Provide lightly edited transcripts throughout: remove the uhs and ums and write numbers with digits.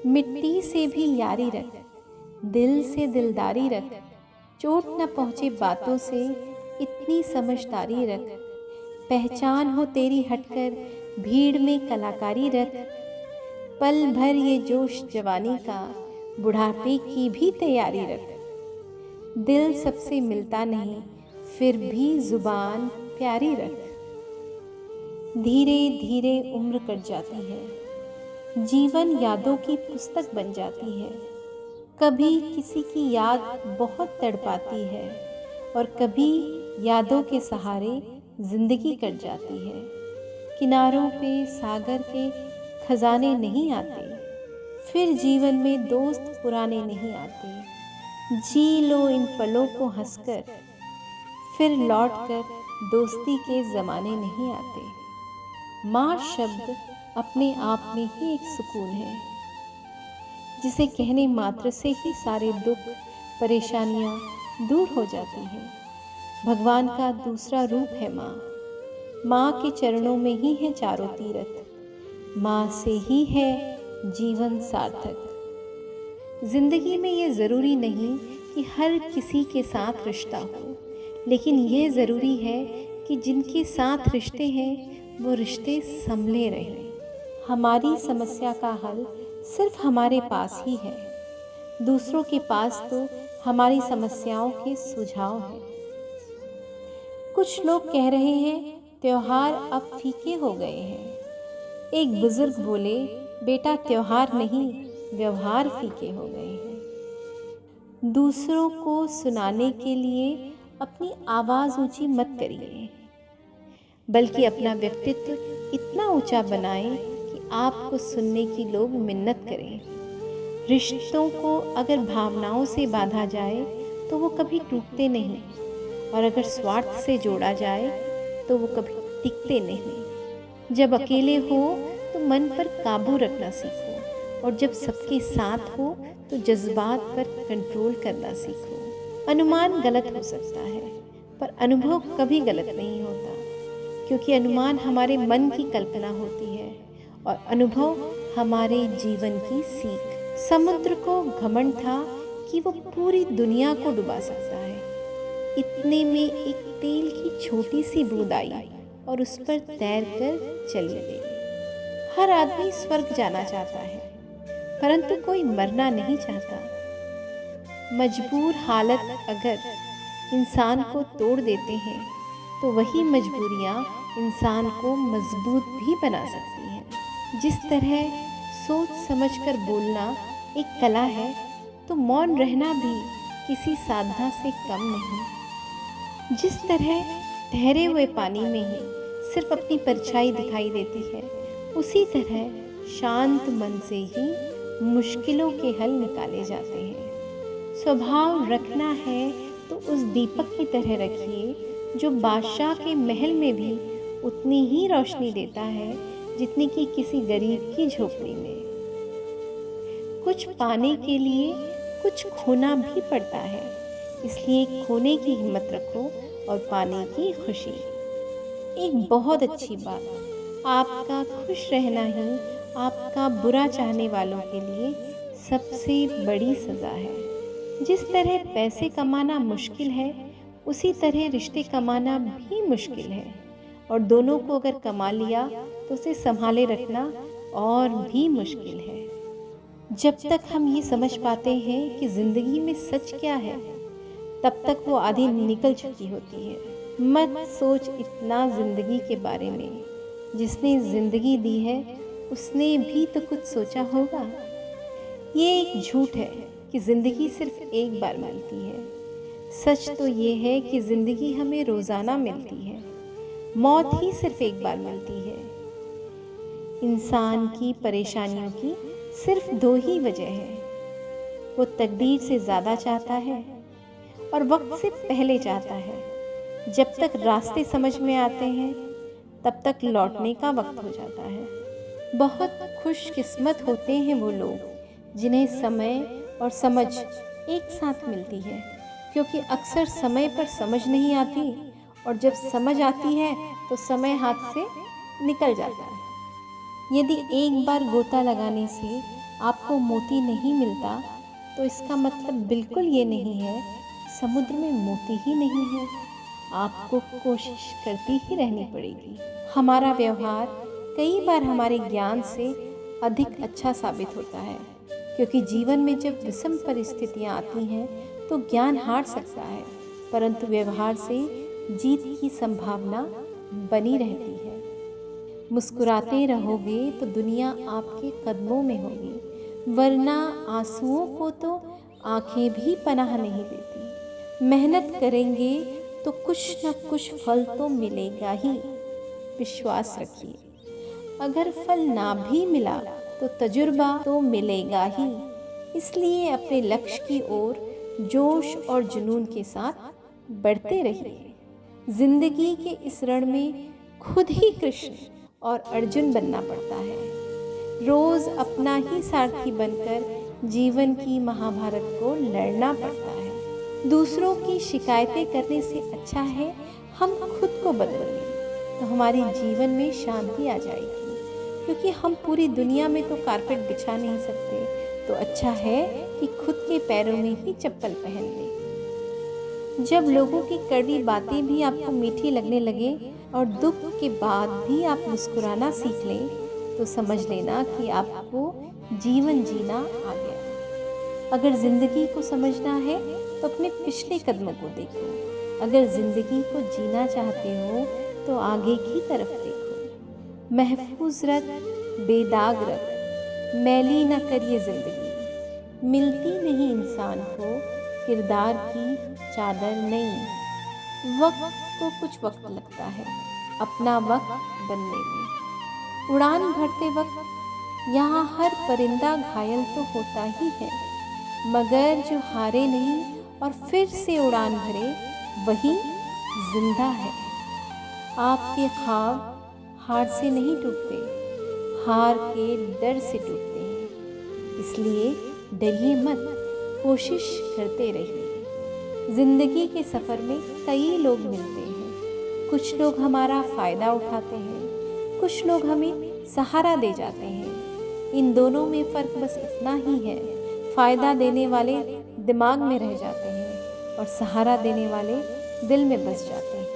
मिट्टी से भी यारी रख, दिल से दिलदारी रख, चोट न पहुँचे बातों से इतनी समझदारी रख, पहचान हो तेरी हटकर भीड़ में कलाकारी रख, पल भर ये जोश जवानी का, बुढ़ापे की भी तैयारी रख। दिल सबसे मिलता नहीं, फिर भी जुबान प्यारी रख। धीरे धीरे उम्र कट जाती है, जीवन यादों की पुस्तक बन जाती है। कभी किसी की याद बहुत तड़पाती है और कभी यादों के सहारे जिंदगी कट जाती है। किनारों पे सागर के खजाने नहीं आते, फिर जीवन में दोस्त पुराने नहीं आते। जी लो इन पलों को हंसकर, फिर लौटकर दोस्ती के ज़माने नहीं आते। माँ शब्द अपने आप में ही एक सुकून है, जिसे कहने मात्र से ही सारे दुख परेशानियाँ दूर हो जाती हैं। भगवान का दूसरा रूप है माँ। माँ के चरणों में ही है चारों तीरथ, माँ से ही है जीवन सार्थक। जिंदगी में ये ज़रूरी नहीं कि हर किसी के साथ रिश्ता हो, लेकिन ये ज़रूरी है कि जिनके साथ रिश्ते हैं वो रिश्ते संभले रहें। हमारी समस्या का हल सिर्फ हमारे पास ही है, दूसरों के पास तो हमारी समस्याओं के सुझाव हैं। कुछ लोग कह रहे हैं त्योहार अब फीके हो गए हैं। एक बुजुर्ग बोले, बेटा त्योहार नहीं, व्यवहार फीके हो गए हैं। दूसरों को सुनाने के लिए अपनी आवाज़ ऊंची मत करिए, बल्कि अपना व्यक्तित्व इतना ऊंचा बनाएं कि आपको सुनने की लोग मिन्नत करें। रिश्तों को अगर भावनाओं से बांधा जाए तो वो कभी टूटते नहीं, और अगर स्वार्थ से जोड़ा जाए तो वो कभी टिकते नहीं। जब अकेले हो तो मन पर काबू रखना सीखो, और जब सबके साथ हो तो जज्बात पर कंट्रोल करना सीखो। अनुमान गलत हो सकता है, पर अनुभव कभी गलत नहीं होता, क्योंकि अनुमान हमारे मन की कल्पना होती है और अनुभव हमारे जीवन की सीख। समुद्र को घमंड था कि वो पूरी दुनिया को डुबा सकता है। इतने में एक तेल की छोटी सी बूंद आई और उस पर तैरकर चली गई। हर आदमी स्वर्ग जाना चाहता है, परंतु कोई मरना नहीं चाहता। मजबूर हालत अगर इंसान को तोड़ देते हैं तो वही मजबूरियाँ इंसान को मजबूत भी बना सकती हैं। जिस तरह सोच समझकर बोलना एक कला है, तो मौन रहना भी किसी साधना से कम नहीं। जिस तरह ठहरे हुए पानी में ही सिर्फ अपनी परछाई दिखाई देती है, उसी तरह शांत मन से ही मुश्किलों के हल निकाले जाते हैं। स्वभाव रखना है तो उस दीपक की तरह रखिए जो बादशाह के महल में भी उतनी ही रोशनी देता है जितनी कि किसी गरीब की झोपड़ी में। कुछ पाने के लिए कुछ खोना भी पड़ता है, इसलिए खोने की हिम्मत रखो और पाने की खुशी। एक बहुत अच्छी बात, आपका खुश रहना ही आपका बुरा चाहने वालों के लिए सबसे बड़ी सज़ा है। जिस तरह पैसे कमाना मुश्किल है, उसी तरह रिश्ते कमाना भी मुश्किल है, और दोनों को अगर कमा लिया तो उसे संभाले रखना और भी मुश्किल है। जब तक हम ये समझ पाते हैं कि ज़िंदगी में सच क्या है, तब तक वो आधी निकल चुकी होती है। मत सोच इतना ज़िंदगी के बारे में, जिसने ज़िंदगी दी है उसने भी तो कुछ सोचा होगा। ये एक झूठ है कि ज़िंदगी सिर्फ एक बार मिलती है। सच तो ये है कि ज़िंदगी हमें रोज़ाना मिलती है, मौत ही सिर्फ एक बार मिलती है। इंसान की परेशानियों की सिर्फ दो ही वजह है, वो तकदीर से ज़्यादा चाहता है और वक्त से पहले चाहता है। जब तक रास्ते समझ में आते हैं तब तक लौटने का वक्त हो जाता है। बहुत खुशकिस्मत होते हैं वो लोग जिन्हें समय और समझ एक साथ मिलती है, क्योंकि अक्सर समय पर समझ नहीं आती, और जब समझ आती है तो समय हाथ से निकल जाता है। यदि एक बार गोता लगाने से आपको मोती नहीं मिलता तो इसका मतलब बिल्कुल ये नहीं है समुद्र में मोती ही नहीं है। आपको कोशिश करती ही रहनी पड़ेगी। हमारा व्यवहार कई बार हमारे ज्ञान से अधिक अच्छा साबित होता है, क्योंकि जीवन में जब विषम परिस्थितियाँ आती हैं तो ज्ञान हार सकता है, परंतु व्यवहार से जीत की संभावना बनी रहती है। मुस्कुराते रहोगे तो दुनिया आपके कदमों में होगी, वरना आंसुओं को तो आंखें भी पनाह नहीं देती। मेहनत करेंगे तो कुछ न कुछ फल तो मिलेगा ही, विश्वास रखिए। अगर फल ना भी मिला तो तजुर्बा तो मिलेगा ही। इसलिए अपने लक्ष्य की ओर जोश और जुनून के साथ बढ़ते रहिए। जिंदगी के इस रण में खुद ही कृष्ण और अर्जुन बनना पड़ता है। रोज अपना ही सारथी बनकर जीवन की महाभारत को लड़ना पड़ता है। दूसरों की शिकायतें करने से अच्छा है हम खुद को बदलें, तो हमारी जीवन में शांति आ जाएगी। क्योंकि हम पूरी दुनिया में तो कारपेट बिछा नहीं सकते, तो अच्छा है कि खुद के पैरों में ही चप्पल पहन लें। जब लोगों की कड़वी बातें भी आपको मीठी लगने लगे और दुख के बाद भी आप मुस्कुराना सीख लें, तो समझ लेना कि आपको जीवन जीना आ गया। अगर ज़िंदगी को समझना है तो अपने पिछले कदमों को देखो। अगर ज़िंदगी को जीना चाहते हो तो आगे की तरफ देखो। महफूज रख, बेदाग रख, मैली न करिए ज़िंदगी। मिलती नहीं इंसान को किरदार की चादर नहीं। वक्त को कुछ वक्त लगता है अपना वक्त बनने में। उड़ान भरते वक्त यहाँ हर परिंदा घायल तो होता ही है, मगर जो हारे नहीं और फिर से उड़ान भरे वही जिंदा है। आपके ख्वाब हार से नहीं टूटते, हार के डर से टूटते हैं। इसलिए डरिए मत, कोशिश करते रहिए। जिंदगी के सफ़र में कई लोग मिलते हैं। कुछ लोग हमारा फ़ायदा उठाते हैं, कुछ लोग हमें सहारा दे जाते हैं। इन दोनों में फ़र्क बस इतना ही है, फ़ायदा देने वाले दिमाग में रह जाते हैं और सहारा देने वाले दिल में बस जाते हैं।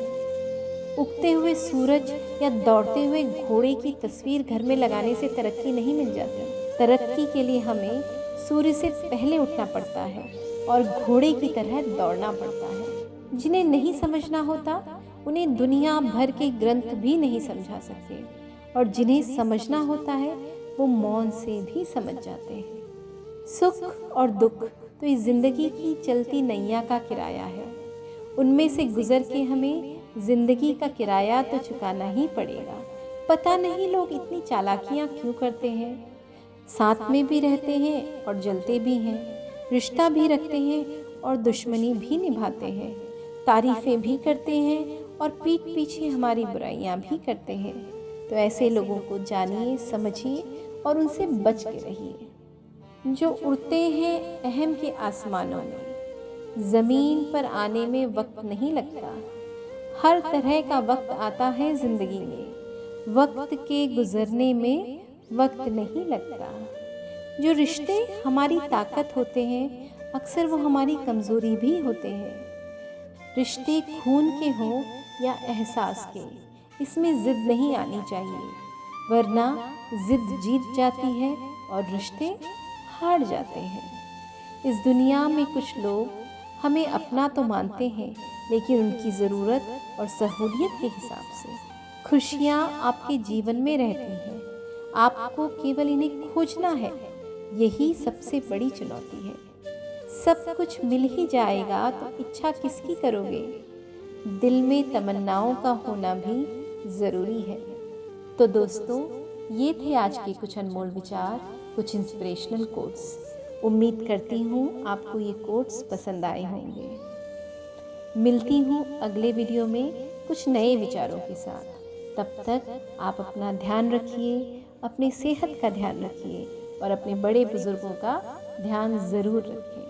उगते हुए सूरज या दौड़ते हुए घोड़े की तस्वीर घर में लगाने से तरक्की नहीं मिल जाती। तरक्की के लिए हमें सूर्य से पहले उठना पड़ता है और घोड़े की तरह दौड़ना पड़ता है। जिन्हें नहीं समझना होता उन्हें दुनिया भर के ग्रंथ भी नहीं समझा सकते, और जिन्हें समझना होता है वो मौन से भी समझ जाते हैं। सुख और दुख तो इस जिंदगी की चलती नैया का किराया है। उनमें से गुजर के हमें जिंदगी का किराया तो चुकाना ही पड़ेगा। पता नहीं लोग इतनी चालाकियाँ क्यों करते हैं। साथ में भी रहते हैं और जलते भी हैं, रिश्ता भी रखते हैं और दुश्मनी भी निभाते हैं, तारीफ़ें भी करते हैं और पीठ पीछे हमारी बुराइयां भी करते हैं। तो ऐसे लोगों को जानिए, समझिए और उनसे बच के रहिए। जो उड़ते हैं अहम के आसमानों में, ज़मीन पर आने में वक्त नहीं लगता। हर तरह का वक्त आता है ज़िंदगी में, वक्त के गुजरने में वक्त नहीं लगता। जो रिश्ते हमारी ताकत होते हैं, अक्सर वो हमारी कमज़ोरी भी होते हैं। रिश्ते खून के हों या एहसास के, इसमें ज़िद नहीं आनी चाहिए, वरना ज़िद जीत जाती है और रिश्ते हार जाते हैं। इस दुनिया में कुछ लोग हमें अपना तो मानते हैं, लेकिन उनकी ज़रूरत और सहूलियत के हिसाब से। खुशियाँ आपके जीवन में रहती हैं, आपको केवल इन्हें खोजना है, यही सबसे बड़ी चुनौती है। सब कुछ मिल ही जाएगा तो इच्छा किसकी करोगे? दिल में तमन्नाओं का होना भी ज़रूरी है। तो दोस्तों, ये थे आज के कुछ अनमोल विचार, कुछ इंस्पिरेशनल कोट्स। उम्मीद करती हूँ आपको ये कोट्स पसंद आए होंगे। मिलती हूँ अगले वीडियो में कुछ नए विचारों के साथ। तब तक आप अपना ध्यान रखिए, अपनी सेहत का ध्यान रखिए और अपने बड़े बुजुर्गों का ध्यान ज़रूर रखिए।